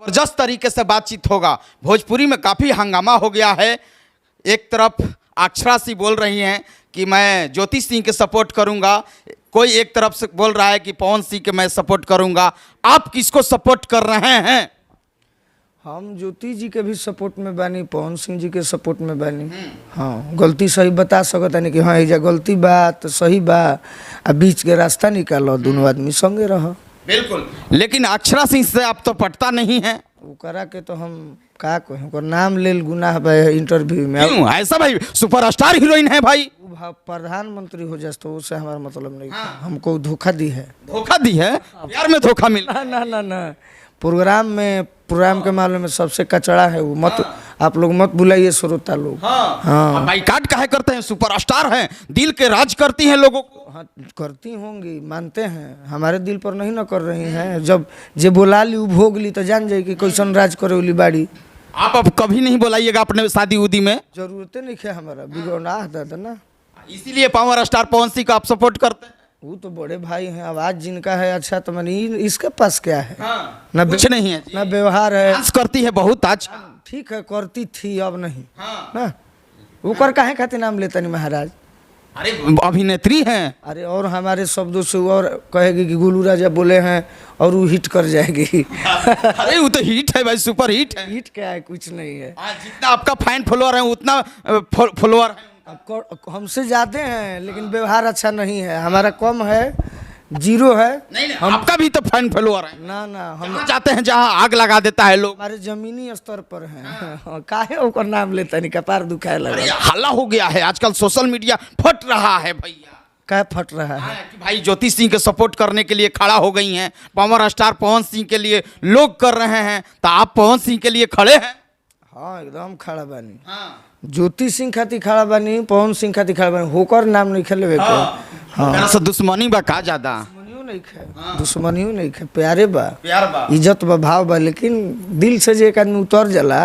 जबरदस्त तरीके से बातचीत होगा। भोजपुरी में काफ़ी हंगामा हो गया है। एक तरफ अक्षरा सिंह बोल रही हैं कि मैं ज्योति सिंह के सपोर्ट करूंगा, कोई एक तरफ से बोल रहा है कि पवन सिंह के मैं सपोर्ट करूंगा। आप किसको सपोर्ट कर रहे हैं? हम ज्योति जी के भी सपोर्ट में बानी, पवन सिंह जी के सपोर्ट में बानी। हाँ, गलती सही बता सकता नहीं कि हाँ एजा गलती बा तो सही बा, आ बीच के रास्ता निकालो, दोनों आदमी संगे रहो। बिल्कुल, लेकिन अक्षरा सिंह से आप तो पटता नहीं है। वो करा के तो हम का कहें, ओकर नाम लेल गुनाह बा इंटरव्यू में। क्यों ऐसा भाई? सुपरस्टार हीरोइन है भाई। प्रधानमंत्री हो जाए तो उससे हमारा मतलब नहीं। हमको धोखा दी है। धोखा दी है? प्यार में धोखा मिला? ना प्रोग्राम के मामले में सबसे कचड़ा है वो। मत आप लोग मत बुलाइए श्रोता लोग। हाँ, बाइकाट काहे करते हैं? सुपरस्टार हैं, दिल के राज करती हैं लोगों को। हाँ, करती होंगी, मानते हैं, हमारे दिल पर नहीं ना कर रही हैं। जब जे बुला ली वो भोग ली तो जान जाए कि कैसन राज करे वाली बाड़ी। आप अब कभी नहीं बुलाइएगा अपने शादी उदी में? जरूरत नहीं है हमारा, बिगौना दादा ना। इसीलिए पावर स्टार पवन सिंह को आप सपोर्ट करते हैं। वो तो बड़े भाई हैं, आवाज जिनका है अच्छा, तो मैंने इसके पास क्या है? ना कुछ नहीं है, ना व्यवहार है। डांस करती है बहुत अच्छा। ठीक है, करती थी, अब नहीं ना। वो कर काहे खातिर नाम लेता नहीं महाराज? अरे अभिनेत्री हैं। अरे और हमारे शब्दों से और कहेगी कि गोलू राजा बोले हैं और वो हिट कर जाएगी। अरे वो तो हिट है भाई, सुपर हिट है। हिट क्या है? कुछ नहीं है। जितना आपका फैन फॉलोअर है उतना फॉलोअर है हमसे ज्यादा हैं, लेकिन व्यवहार अच्छा नहीं है। हमारा कम है, 0 है। नहीं, आपका भी तो फैन फॉलोअर है ना। हम जाते हैं जहाँ आग लगा देता है लोग। हमारे जमीनी स्तर पर हैं। काहे ओकर नाम लेता नहीं, कपार दुखाए लगा। हल्ला हो गया है आजकल, सोशल मीडिया फट रहा है भैया। क्या फट रहा है? कि भाई ज्योति सिंह के सपोर्ट करने के लिए खड़ा हो गई हैं, पावर स्टार पवन सिंह के लिए लोग कर रहे हैं, तो आप पवन सिंह के लिए खड़े हैं? हाँ, एकदम खड़ा बानी। ज्योति सिंह खातिर खड़ा बानी, पवन सिंह खातिर खड़ा बानी। होकर नाम नहीं खेले। हाँ, दुश्मनी बा का ज्यादा? दुश्मनियों नहीं खे, प्यारे बा, प्यार बा, इज्जत बा, भाव बा। लेकिन दिल से जो एक आदमी उतर जाला,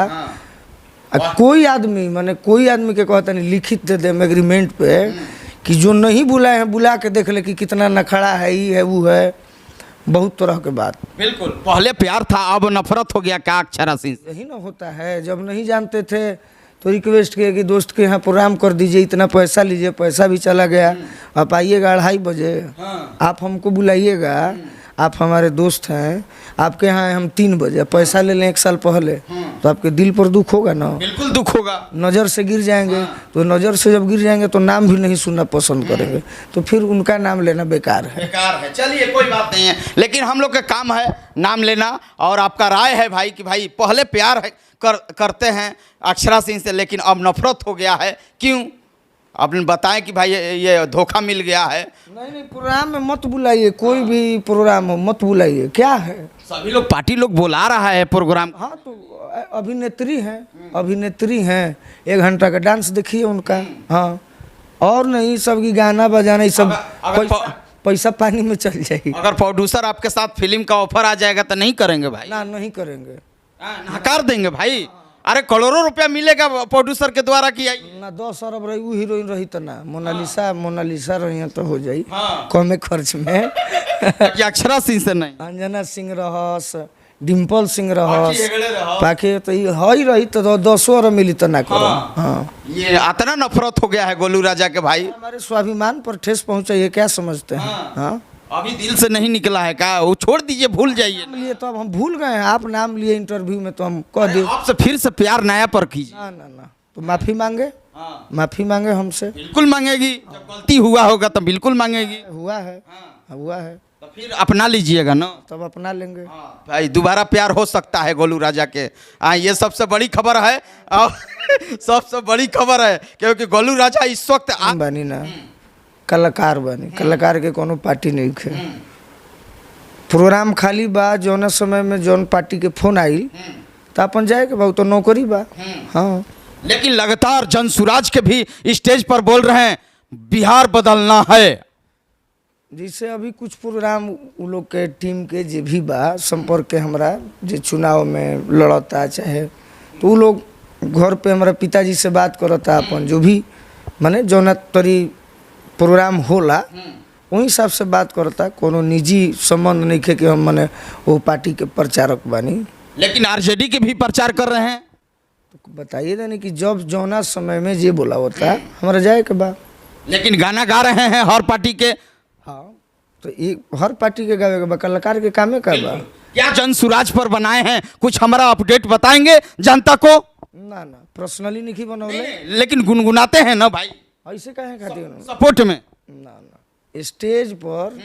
कोई आदमी के कहता नहीं लिखित दे दे एग्रीमेंट पे कि जो नहीं बुलाए हैं बुला के देख ले कि कितना नखड़ा है, ये है वो है, बहुत तरह के बात। बिल्कुल, पहले प्यार था, अब नफरत हो गया क्या अक्षरा सिंह? यही ना होता है। जब नहीं जानते थे तो रिक्वेस्ट किया कि दोस्त के यहाँ प्रोग्राम कर दीजिए, इतना पैसा लीजिए, पैसा भी चला गया। आप आइएगा 2:30 बजे, आप हमको बुलाइएगा, आप हमारे दोस्त हैं, आपके यहाँ हम 3 बजे, पैसा ले लें 1 साल पहले, तो आपके दिल पर दुख होगा ना? बिल्कुल दुख होगा। नज़र से गिर जाएंगे, तो नज़र से जब गिर जाएंगे तो नाम भी नहीं सुनना पसंद करेंगे, तो फिर उनका नाम लेना बेकार है। चलिए कोई बात नहीं है, लेकिन हम लोग का काम है नाम लेना, और आपका राय है भाई कि भाई पहले प्यार है करते हैं अक्षरा सिंह से, लेकिन अब नफरत हो गया है, क्यों? आपने बताएं कि भाई ये धोखा मिल गया है। नहीं, प्रोग्राम में मत बुलाइए, कोई भी प्रोग्राम हो मत बुलाइए। क्या है, सभी लोग पार्टी लोग बुला रहा है प्रोग्राम। हाँ, तो अभिनेत्री हैं, 1 घंटा का डांस देखिए उनका। हाँ, और नहीं सबकी गाना बजाना, ये सब पैसा पानी में चल जाएगी। अगर प्रोड्यूसर आपके साथ फिल्म का ऑफर आ जाएगा तो नहीं करेंगे भाई? ना, नहीं करेंगे, नकार देंगे भाई। अरे करोड़ों रुपया मिलेगा प्रोड्यूसर के द्वारा किया ना। 10 अरब रही वो हीरोइन रही तो ना, मोनालिसा रही तो हो जाई कमे खर्च में। अक्षरा सिंह से नहीं, अंजना सिंह रहस, डिम्पल सिंह रहस, पाके तो ही रही तो 10 अरब मिली तो ना करो। हाँ, ये इतना नफरत हो गया है गोलू राजा के भाई। हमारे स्वाभिमान पर ठेस पहुंचाइए, क्या समझते हैं? हाँ, अभी दिल से नहीं निकला है क्या? वो छोड़ दीजिए, भूल जाइए। लिए तो अब हम भूल गए हैं। आप नाम लिए इंटरव्यू में तो हम कह दिए आपसे फिर से प्यार नया पर कीजिए। ना, तो माफी मांगे हमसे। बिल्कुल मांगेगी, जब गलती हुआ होगा तो बिल्कुल मांगेगी। हुआ है तो फिर अपना लीजिएगा ना, तब अपना लेंगे। भाई दोबारा प्यार हो सकता है गोलू राजा के। ये सबसे बड़ी खबर है, और सबसे बड़ी खबर है क्योंकि गोलू राजा इस वक्त बानी ना कलाकार बनी, कलाकार के कोनो पार्टी नहीं खे। प्रोग्राम खाली बा, जौन समय में जौन पार्टी के फोन आई तो अपन जाए के बहुत तो नौकरी बा। हाँ, लेकिन लगातार जनसुराज के भी स्टेज पर बोल रहे हैं बिहार बदलना है। जिससे अभी कुछ प्रोग्राम उ लोग के टीम के जे भी बा संपर्क के हमरा जे चुनाव में लड़ता चाहे, तो उ लोग घर पे हमारा पिताजी से बात करता, अपन जो भी माने जौना तरी प्रोग्राम होला वही हिसाब से बात करता। कोनो निजी संबंध नहीं खे कि हम माने वो पार्टी के प्रचारक बानी। लेकिन आरजेडी के भी प्रचार कर रहे हैं। तो बताइए ना कि जब जौना समय में जे बोला होता है हमारा जाए के बा। लेकिन गाना गा रहे हैं हर पार्टी के। हाँ तो एक हर पार्टी के गावे के बा, कलाकार के कामे का बा। क्या जन सुराज पर बनाए हैं, कुछ हमारा अपडेट बताएंगे जनता को? ना ना पर्सनली नहीं बनौले, लेकिन गुनगुनाते हैं ना भाई, ऐसे काहे खातिर सपोर्ट में। ना ना स्टेज पर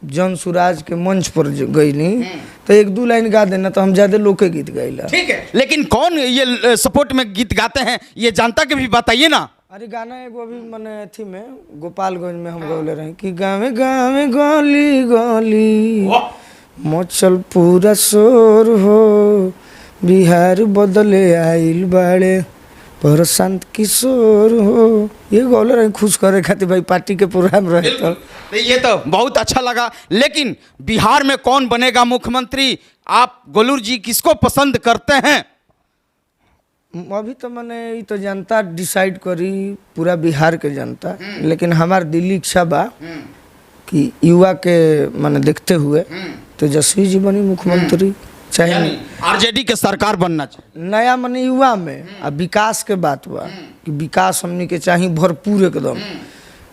जन सुराज के मंच पर गईनी तो एक दो लाइन गा देना तो हम ज्यादा लोग के गीत गाइला। ठीक है, लेकिन कौन ये सपोर्ट में गीत गाते हैं ये जनता के भी बताइए ना। अरे गाना एगो अभी मैंने अथी में गोपालगंज में हम गौले रहे कि गावे गावे गली गली मचल पूरा शोर हो, बिहार बदले आइल बाड़े प्रशांत किशोर हो। ये गौले रहे खुश करे खातिर भाई पार्टी के प्रोग्राम रहे तो ये तो बहुत अच्छा लगा। लेकिन बिहार में कौन बनेगा मुख्यमंत्री, आप गोलू जी किसको पसंद करते हैं? अभी तो मैंने ये तो जनता डिसाइड करी, पूरा बिहार के जनता। लेकिन हमार दिल्ली इच्छा बा कि युवा के मैंने देखते हुए तेजस्वी जी बनी मुख्यमंत्री, चाहे आरजेडी के सरकार बनना चाहिए। नया मने युवा में अब विकास के बात बा कि विकास हमनी के चाहिए भरपूर एकदम,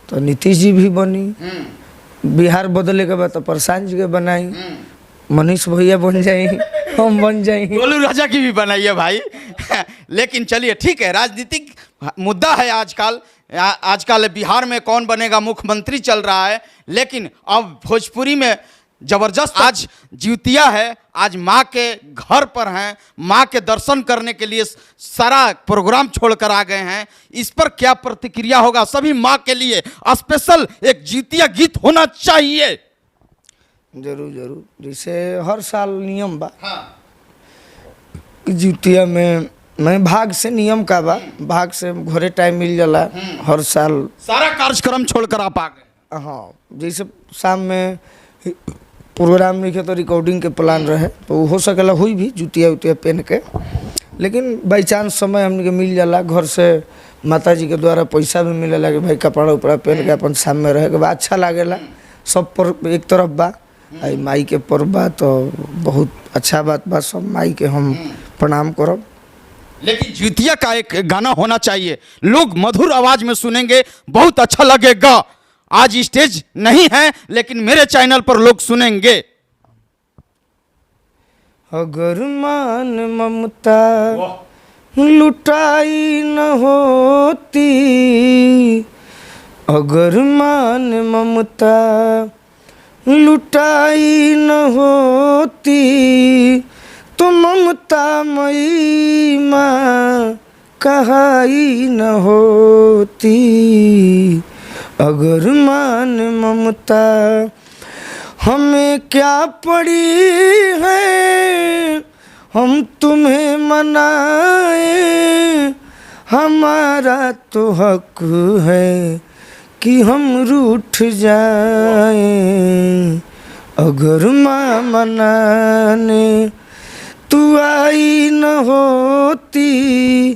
तो नीतीश जी भी बनी। बिहार बदले के बाद तो प्रशांत जी के बनाई, मनीष भैया बन जाए, हम बन जाए, गोलू राजा की भी बनाइए भाई। लेकिन चलिए ठीक है, राजनीतिक मुद्दा है आजकल बिहार में कौन बनेगा मुख्यमंत्री चल रहा है। लेकिन अब भोजपुरी में जबरदस्त आज जिउतिया है, आज माँ के घर पर हैं, माँ के दर्शन करने के लिए सारा प्रोग्राम छोड़कर आ गए हैं। इस पर क्या प्रतिक्रिया होगा? सभी माँ के लिए स्पेशल एक जिउतिया गीत होना चाहिए। जरूर जरूर, जैसे हर साल नियम बा जिउतिया में मैं भाग से नियम का बा, भाग से घरे टाइम मिल जाला हर साल, सारा कार्यक्रम छोड़कर आप आ गए। हाँ जैसे शाम में प्रोग्राम नहीं तो रिकॉर्डिंग के प्लान रहे तो हो सकेला हुई भी जुतिया उतिया पहन के। लेकिन बाई चांस समय हमने के मिल जाला, घर से माता जी के द्वारा पैसा भी मिलेला कि भाई कपड़ा उपड़ा पहन के अपन सामने में रहे के बाद अच्छा लागेला। सब पर एक तरफ बा, आई माई के पर्व बा तो बहुत अच्छा बात बा, सब माई के हम प्रणाम करब। लेकिन जिउतिया का एक गाना होना चाहिए, लोग मधुर आवाज में सुनेंगे, बहुत अच्छा लगेगा। आज स्टेज नहीं है लेकिन मेरे चैनल पर लोग सुनेंगे। अगर मान ममता लुटाई न होती, अगर मान ममता लुटाई न होती, तो ममता मई माँ कहाई न होती। अगर मान ममता हमें क्या पड़ी है, हम तुम्हें मनाए, हमारा तो हक है कि हम रूठ जाएं। अगर माँ मनाने तू आई न होती,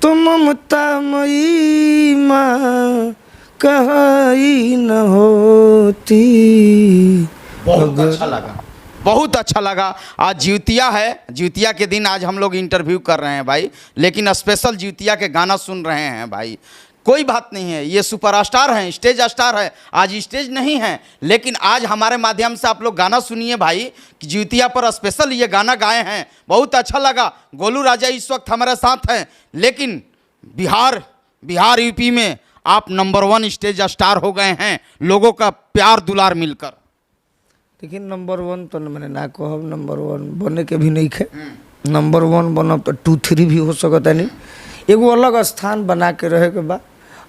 तो ममता मई माँ कहाई न होती। बहुत अच्छा लगा, बहुत अच्छा लगा। आज जिउतिया है, जिउतिया के दिन आज हम लोग इंटरव्यू कर रहे हैं भाई, लेकिन स्पेशल जिउतिया के गाना सुन रहे हैं भाई। कोई बात नहीं है, ये सुपरस्टार हैं, स्टेज स्टार है, आज स्टेज नहीं है, लेकिन आज हमारे माध्यम से आप लोग गाना सुनिए भाई कि जिउतिया पर स्पेशल ये गाना गाए हैं। बहुत अच्छा लगा। गोलू राजा इस वक्त हमारे साथ हैं, लेकिन बिहार यूपी में आप नंबर 1 स्टेज स्टार हो गए हैं, लोगों का प्यार दुलार मिलकर। लेकिन नंबर 1 तो मैंने ना कहब, नंबर 1 बने के भी नहीं खे। नंबर 1 बनब तो 2, 3 भी हो सकता नहीं। एगो अलग स्थान बना के रहे के बा,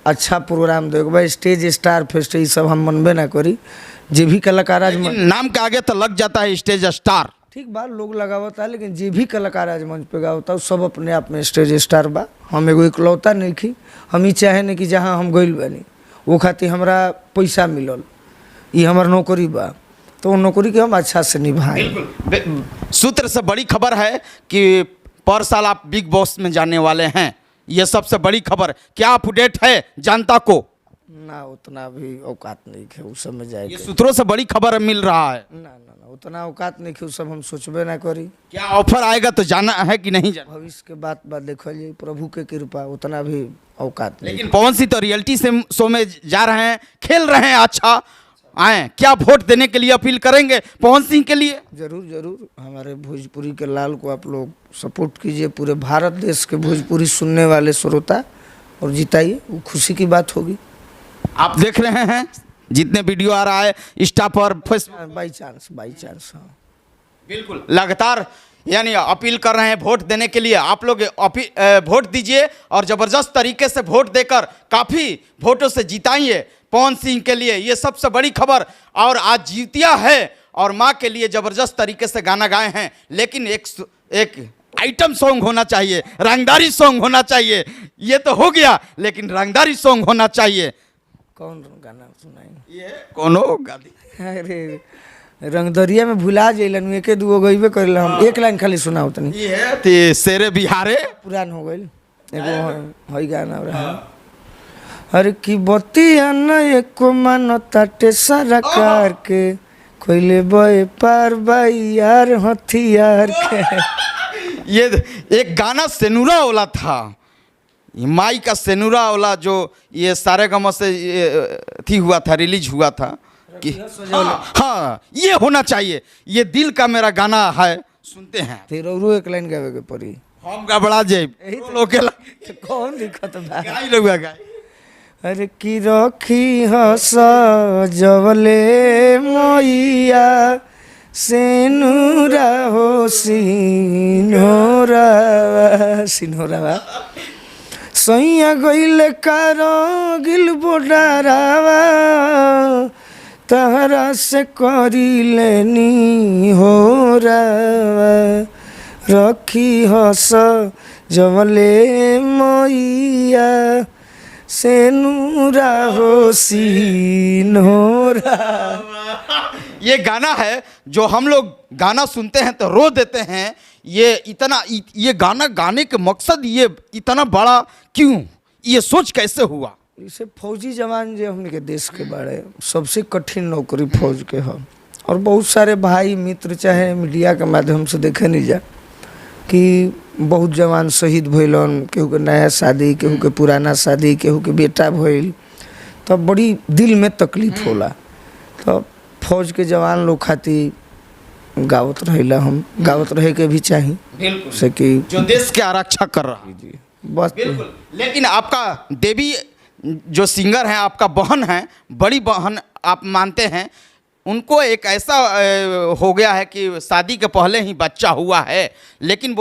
अच्छा प्रोग्राम दे के बा। स्टेज स्टार फेस्ट ये सब हम मनबे ना करी, जे भी कलाकार आज नाम के आगे तो लग जाता है स्टेज स्टार, ठीक बा, लोग लगावता है, लेकिन जे भी कलाकार आज मंच पे गावता है सब अपने आप में स्टेज स्टार बा। हम एगो इकलौता नहीं खी, हम ही चाहे नहीं कि जहाँ हम गइल बानी वो खातिर हमरा पैसा मिलल, ये हमार नौकरी बा, तो नौकरी के हम अच्छा से निभाएं। सूत्र से बड़ी खबर है कि पर साल आप बिग बॉस में जाने वाले हैं, ये सबसे बड़ी खबर। क्या अपडेट है जनता को? ना उतना भी औकात नहीं है उस सब में ये जाए सूत्रों से बड़ी खबर मिल रहा है। ना ना ना उतना औकात नहीं है उस सब हम सोचबे ना करी। क्या ऑफर आएगा तो जाना है कि नहीं जाना? भविष्य के बात देखल जाए, प्रभु के कृपा, उतना भी औकात नहीं। लेकिन पवन सिंह तो रियलिटी शो में जा रहे हैं, खेल रहे हैं, अच्छा आए, क्या वोट देने के लिए अपील करेंगे पवन सिंह के लिए? जरूर जरूर, हमारे भोजपुरी के लाल को आप लोग सपोर्ट कीजिए, पूरे भारत देश के भोजपुरी सुनने वाले श्रोता, और जिताइए, वो खुशी की बात होगी। आप देख रहे हैं जितने वीडियो आ रहा है इंस्टा पर, फेसबुक, बाई चांस हाँ बिल्कुल लगातार यानी अपील कर रहे हैं वोट देने के लिए। आप लोग वोट दीजिए और ज़बरदस्त तरीके से वोट देकर काफ़ी वोटों से जिताइए पवन सिंह के लिए, ये सबसे बड़ी खबर। और आज जीतिया है और माँ के लिए ज़बरदस्त तरीके से गाना गाए हैं, लेकिन एक आइटम सॉन्ग होना चाहिए, रंगदारी सॉन्ग होना चाहिए। ये तो हो गया, लेकिन रंगदारी सॉन्ग होना चाहिए। कौन गाना सुनाई? ये कोनो गाली अरे रंगदरिया में भुला जइलन, एके दूगो गइबे करेला, हम एक लाइन खाली सुनाओ तनी। ये है ते शेरे बिहारे, पुरान हो गइल एगो हई गाना रहा। अरे की बतिया न एको मानता टे सरकार के, कोइले बय पार बाई यार हथियार के। ये एक गाना सेनुरा वाला था, ये माई का सेनुरा वाला, जो ये सारे गमों से थी हुआ था, रिलीज हुआ था कि हाँ ये होना चाहिए। ये दिल का मेरा गाना है, सुनते हैं। फिर औरो एक लाइन गावे के पड़ी, हम गबड़ा जाए लोग के कौन दिक्कत बा? गाई लोग गाई। अरे की रखी हस जवले मैया सेनुरा हो सिन्होरा सिन्होरा सैया गइले कारो गिल बोडारावा, तहरा से करी लेनी हो रावा, रखी हस जवले मैया सेनुरा हो सिन्होरा। ये गाना है जो हम लोग गाना सुनते हैं तो रो देते हैं। ये गाना गाने के मकसद ये इतना बड़ा क्यों, ये सोच कैसे हुआ? इसे फौजी जवान जो हमने के देश के बारे सबसे कठिन नौकरी फौज के है, और बहुत सारे भाई मित्र चाहे मीडिया के माध्यम से देखे नहीं जा कि बहुत जवान शहीद भइलन, केहू के नया शादी, केहू के पुराना शादी, केहू के बेटा भइल, तो बड़ी दिल में तकलीफ होला। तो फौज के जवान लोग खातिर गावत रहेला, हम गावत रहे के भी चाहिए, बिल्कुल से कि जो देश के आरक्षा कर रहा है। जी बस। बिल्कुल, लेकिन आपका देवी जो सिंगर हैं, आपका बहन है, बड़ी बहन आप मानते हैं, उनको एक ऐसा हो गया है कि शादी के पहले ही बच्चा हुआ है, लेकिन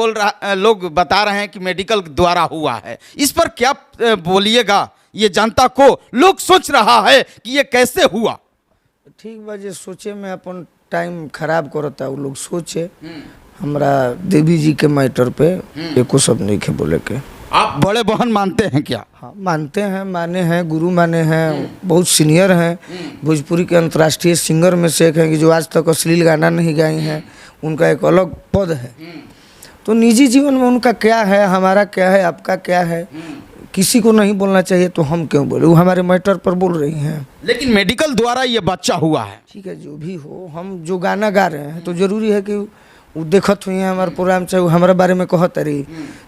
लोग बता रहे हैं कि मेडिकल द्वारा हुआ है। इस पर क्या बोलिएगा? ये जनता को लोग सोच रहा है कि ये कैसे हुआ। ठीक बा, जे सोचे में अपन टाइम खराब करता वो लोग सोचे। हमरा देवी जी के मैटर पे एको सब नहीं के बोले के। आप बड़े बहन मानते हैं क्या? हाँ मानते हैं, माने हैं, गुरु माने हैं, बहुत सीनियर हैं, भोजपुरी के अंतर्राष्ट्रीय सिंगर में से एक हैं कि जो आज तक अश्लील गाना नहीं गाए हैं, उनका एक अलग पद है। तो निजी जीवन में उनका क्या है, हमारा क्या है, आपका क्या है, किसी को नहीं बोलना चाहिए, तो हम क्यों बोले? वो हमारे मैटर पर बोल रही हैं। लेकिन मेडिकल द्वारा ये बच्चा हुआ है। ठीक है, जो भी हो, हम जो गाना गा रहे हैं तो जरूरी है कि वो देखत हुई है हमारे प्रोग्राम, चाहे वो हमारे बारे में कहत रही,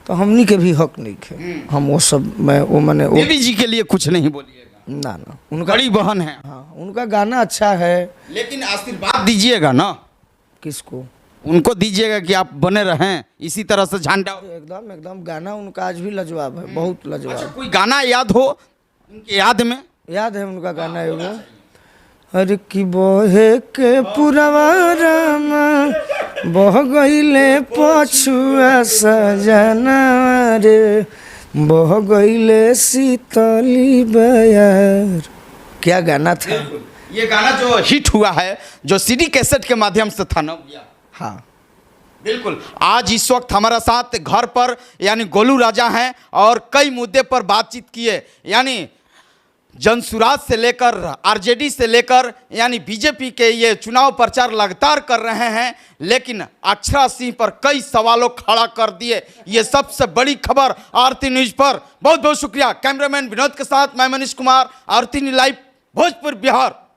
तो हमनी के भी हक नहीं है हम वो सब में वो मैंने वो देवी जी के लिए कुछ नहीं बोलिएगा। ना उनका बड़ी बहन है। हाँ उनका गाना अच्छा है, लेकिन आशीर्वाद दीजिएगा ना, किसको? उनको दीजिएगा कि आप बने रहें इसी तरह से झंडा। एकदम एकदम गाना उनका आज भी लाजवाब है, बहुत लाजवाब। अच्छा, कोई गाना याद हो उनके याद में? याद है उनका गाना एगो, अरे की बहे के पुरवा रामा बह गईले पछुआ सजना रे, बह गईले शीतली बयार। क्या गाना था ये गाना जो हिट हुआ है, जो सीडी कैसेट के माध्यम से था ना भैया। हाँ बिल्कुल, आज इस वक्त हमारा साथ घर पर यानी गोलू राजा हैं और कई मुद्दे पर बातचीत किए। यानी जनसुराज से लेकर आरजेडी से लेकर यानी बीजेपी के ये चुनाव प्रचार लगातार कर रहे हैं, लेकिन अक्षरा सिंह पर कई सवालों खड़ा कर दिए। ये सबसे बड़ी खबर आरती न्यूज पर। बहुत बहुत शुक्रिया। कैमरामैन विनोद के साथ मैं मनीष कुमार, आरती न्यूज लाइव, भोजपुर, बिहार।